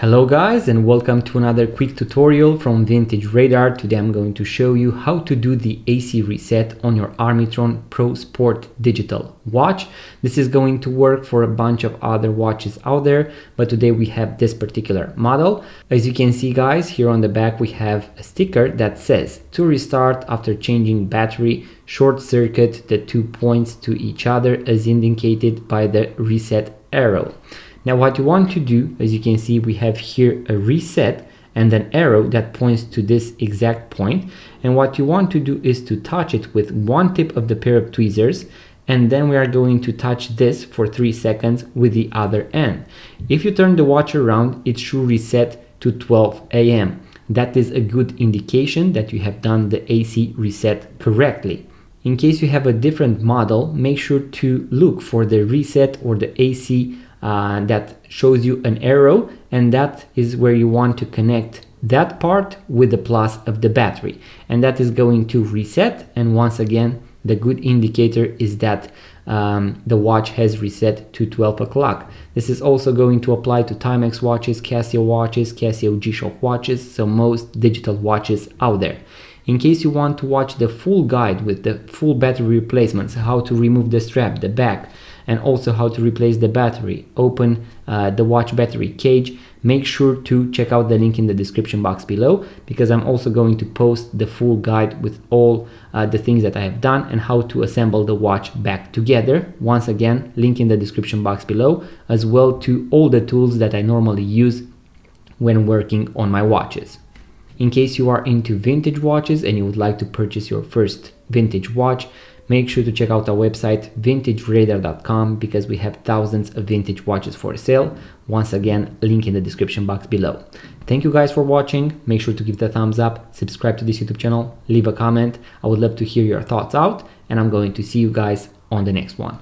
Hello guys, and welcome to another quick tutorial from Vintage Radar. Today I'm going to show you how to do the AC reset on your Armitron Pro Sport digital watch. This is going to work for a bunch of other watches out there, but today we have this particular model. As you can see guys, here on the back we have a sticker that says to restart after changing battery, short circuit the 2 points to each other as indicated by the reset arrow. Now what you want to do, as you can see, we have here a reset and an arrow that points to this exact point. And what you want to do is to touch it with one tip of the pair of tweezers, and then we are going to touch this for 3 seconds with the other end. If you turn the watch around, it should reset to 12 AM. That is a good indication that you have done the AC reset correctly. In case you have a different model, make sure to look for the reset or the AC that shows you an arrow, and that is where you want to connect that part with the plus of the battery, and that is going to reset. And once again, the good indicator is that the watch has reset to 12 o'clock. This is also going to apply to Timex watches, Casio G-Shock watches, so most digital watches out there. In case you want to watch the full guide with the full battery replacements, how to remove the strap, the back, and also how to replace the battery, open the watch battery cage, make sure to check out the link in the description box below, because I'm also going to post the full guide with all the things that I have done and how to assemble the watch back together. Once again, link in the description box below, as well to all the tools that I normally use when working on my watches. In case you are into vintage watches and you would like to purchase your first vintage watch, make sure to check out our website vintageradar.com, because we have thousands of vintage watches for sale. Once again, link in the description box below. Thank you guys for watching. Make sure to give the thumbs up, subscribe to this YouTube channel, leave a comment. I would love to hear your thoughts out, and I'm going to see you guys on the next one.